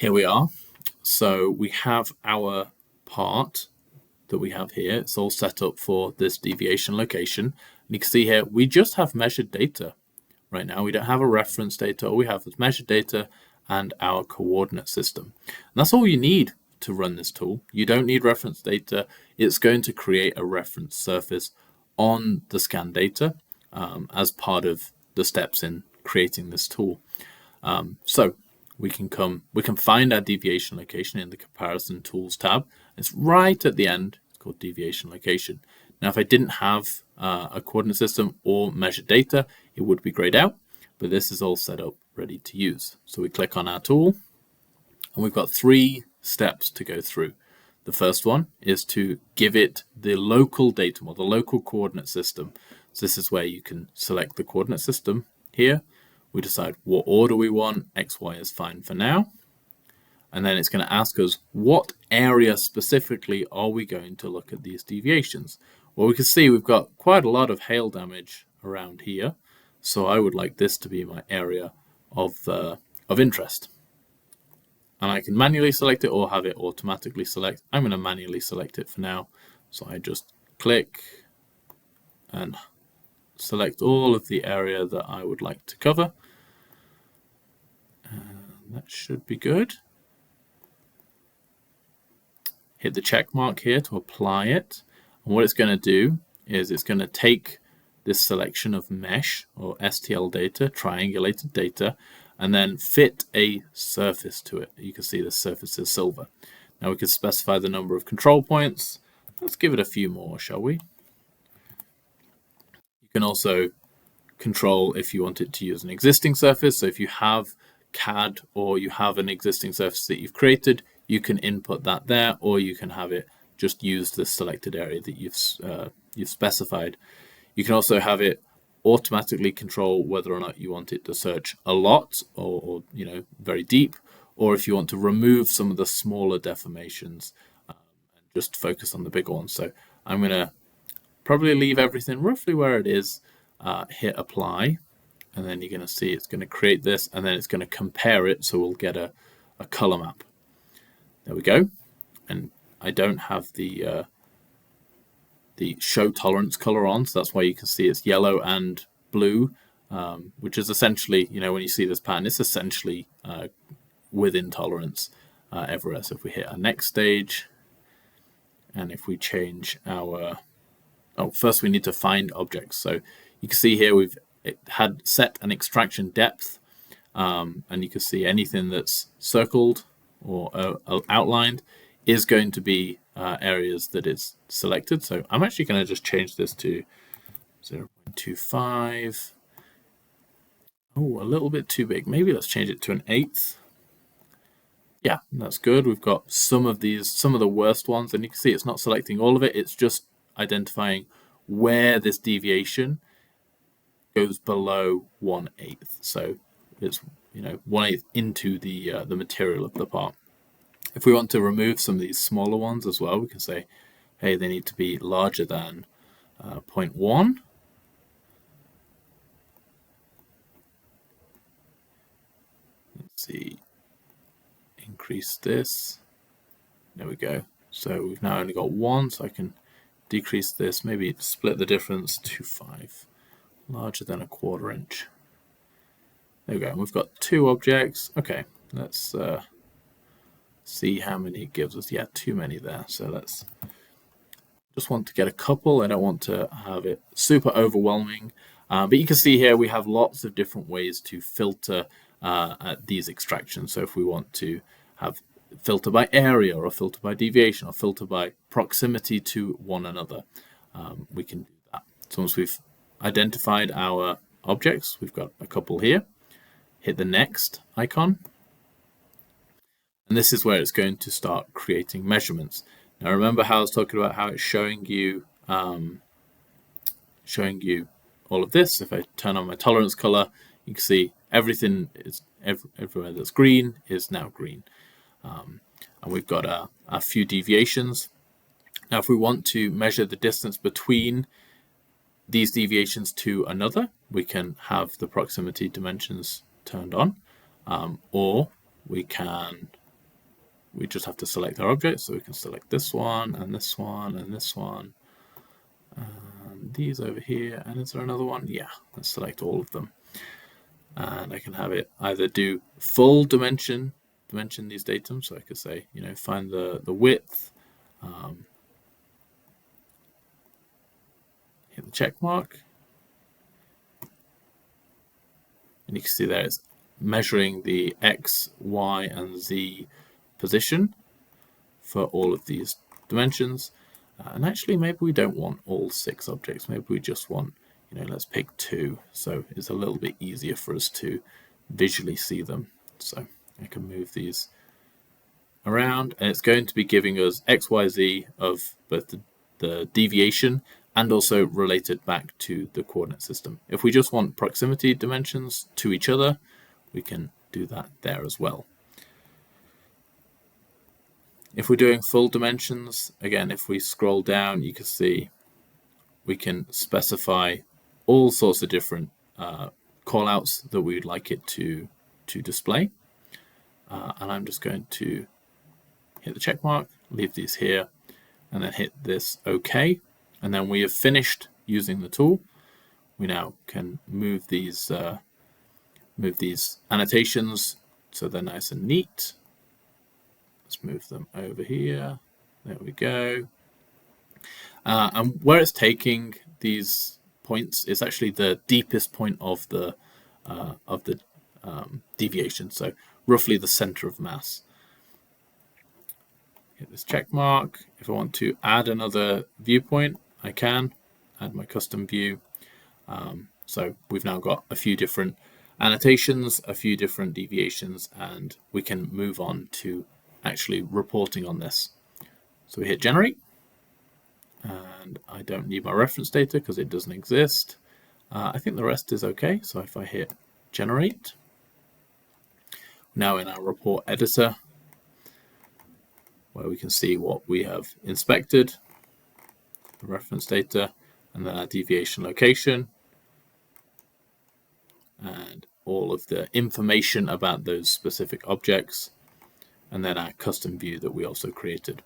Here we are. So we have our part that we have here. It's all set up for this deviation location. And you can see here, we just have measured data right now. We don't have a reference data. All we have is measured data and our coordinate system. And that's all you need to run this tool. You don't need reference data. It's going to create a reference surface on the scan data as part of the steps in creating this tool. So we can find our deviation location in the comparison tools tab. It's right at the end. It's called deviation location. Now, if I didn't have a coordinate system or measured data, it would be grayed out, but this is all set up ready to use. So we click on our tool and we've got 3 steps to go through. The first one is to give it the local datum or the local coordinate system. So this is where you can select the coordinate system here. We decide what order we want. X, Y is fine for now. And then it's going to ask us what area specifically are we going to look at these deviations. Well, we can see we've got quite a lot of hail damage around here. So I would like this to be my area of interest. And I can manually select it or have it automatically select. I'm going to manually select it for now. So I just click and select all of the area that I would like to cover. That should be good. Hit the check mark here to apply it. And what it's going to do is it's going to take this selection of mesh or STL data, triangulated data, and then fit a surface to it. You can see the surface is silver. Now we can specify the number of control points. Let's give it a few more, shall we? You can also control if you want it to use an existing surface. So if you have CAD or you have an existing surface that you've created, you can input that there, or you can have it just use the selected area that you've specified. You can also have it automatically control whether or not you want it to search a lot or very deep, or if you want to remove some of the smaller deformations and just focus on the bigger ones. So I'm going to probably leave everything roughly where it is, hit apply, and then you're going to see it's going to create this, and then it's going to compare it, so we'll get a color map. There we go. And I don't have the show tolerance color on, so that's why you can see it's yellow and blue, which is essentially, when you see this pattern, it's essentially within tolerance everywhere. So if we hit our next stage, and if we change our, first we need to find objects. So you can see here we've had set an extraction depth, and you can see anything that's circled or outlined is going to be areas that is selected. So I'm actually going to just change this to 0.25. Oh, a little bit too big. Maybe let's change it to an 1/8. Yeah, that's good. We've got some of the worst ones, and you can see it's not selecting all of it. It's just identifying where this deviation goes below 1/8. So it's 1/8 into the material of the part. If we want to remove some of these smaller ones as well, we can say, hey, they need to be larger than 0.1. Let's see, increase this. There we go. So we've now only got 1, so I can decrease this, maybe split the difference to 5, larger than 1/4 inch. There we go. And we've got 2 objects. Okay, let's see how many it gives us. Yeah, too many there. So let's just want to get a couple. I don't want to have it super overwhelming. But you can see here we have lots of different ways to filter at these extractions. So if we want to have filter by area, or filter by deviation, or filter by proximity to one another, we can do that. So once we've identified our objects, we've got a couple here, hit the next icon. And this is where it's going to start creating measurements. Now remember how I was talking about how it's showing you all of this. If I turn on my tolerance color, you can see everything is everywhere that's green is now green. And we've got a few deviations. Now if we want to measure the distance between these deviations to another, we can have the proximity dimensions turned on, or we can we just have to select our object. So we can select this one and this one and this one. And these over here. And is there another one? Yeah, let's select all of them. And I can have it either do full dimension these datums. So I could say, find the width, hit the check mark. And you can see there it's measuring the X, Y, and Z position for all of these dimensions. And actually, maybe we don't want all 6 objects. Maybe we just want, let's pick 2. So it's a little bit easier for us to visually see them. So I can move these around, and it's going to be giving us X, Y, Z of both the deviation and also related back to the coordinate system. If we just want proximity dimensions to each other, we can do that there as well. If we're doing full dimensions, again, if we scroll down, you can see we can specify all sorts of different callouts that we'd like it to display. And I'm just going to hit the check mark, leave these here, and then hit this OK. And then we have finished using the tool. We now can move these annotations so they're nice and neat. Let's move them over here. There we go. And where it's taking these points is actually the deepest point of the deviation, so roughly the center of mass. Hit this check mark. If I want to add another viewpoint, I can add my custom view. So we've now got a few different annotations, a few different deviations, and we can move on to actually reporting on this. So we hit generate, and I don't need my reference data because it doesn't exist. I think the rest is okay. So if I hit generate, now in our report editor, where we can see what we have inspected, the reference data, and then our deviation location, and all of the information about those specific objects, and then our custom view that we also created.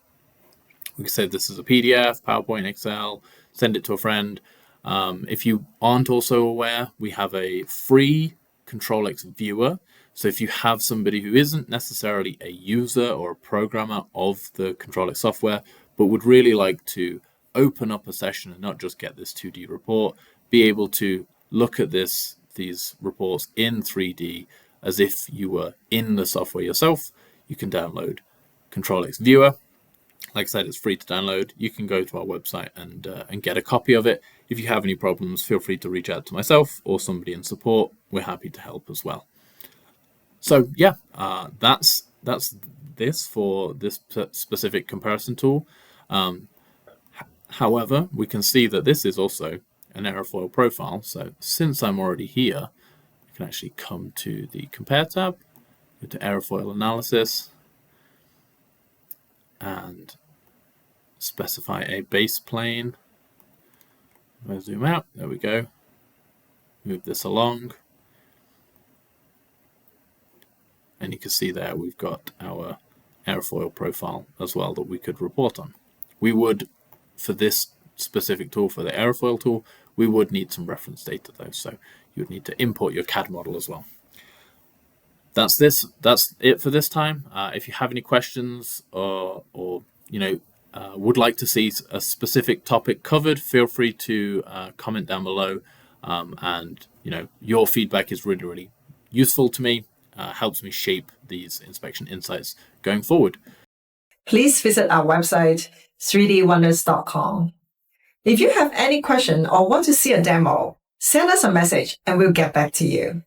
We can save this as a PDF, PowerPoint, Excel, send it to a friend. If you aren't also aware, we have a free Control X viewer. So if you have somebody who isn't necessarily a user or a programmer of the Control X software, but would really like to open up a session and not just get this 2D report, be able to look at these reports in 3D as if you were in the software yourself, you can download Control X Viewer. Like I said, it's free to download. You can go to our website and get a copy of it. If you have any problems, feel free to reach out to myself or somebody in support. We're happy to help as well. So yeah, that's this for this specific comparison tool. However, we can see that this is also an airfoil profile. So since I'm already here, I can actually come to the Compare tab, go to Airfoil Analysis, and specify a base plane. If I zoom out, there we go. Move this along. And you can see there we've got our airfoil profile as well that we could report on. We would, for this specific tool, for the airfoil tool, we would need some reference data though. So you would need to import your CAD model as well. That's it for this time. If you have any questions or would like to see a specific topic covered, feel free to comment down below. And your feedback is really, really useful to me. Helps me shape these inspection insights going forward. Please visit our website, 3dwonders.com. If you have any question or want to see a demo, send us a message and we'll get back to you.